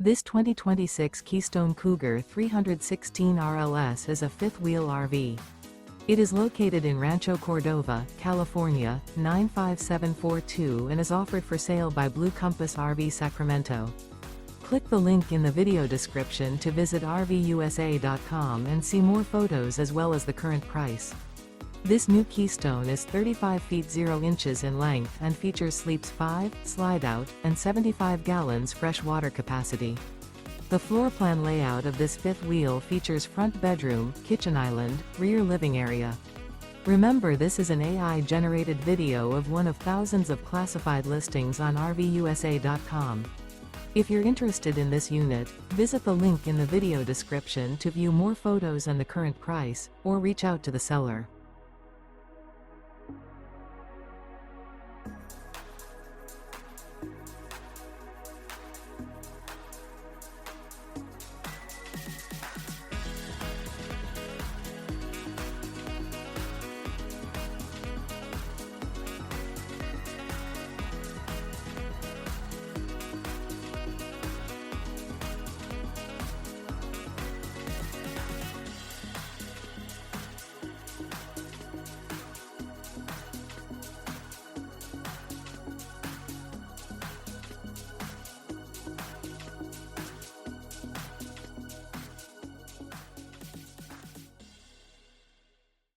This 2026 Keystone Cougar 316 RLS is a fifth-wheel RV. It is located in Rancho Cordova, California, 95742 and is offered for sale by Blue Compass RV Sacramento. Click the link in the video description to visit RVUSA.com and see more photos as well as the current price. This new Keystone is 35 feet 0 inches in length and features sleeps 5, slide-out, and 75 gallons fresh water capacity. The floor plan layout of this fifth wheel features front bedroom, kitchen island, rear living area. Remember, this is an AI-generated video of one of thousands of classified listings on RVUSA.com. If you're interested in this unit, visit the link in the video description to view more photos and the current price, or reach out to the seller.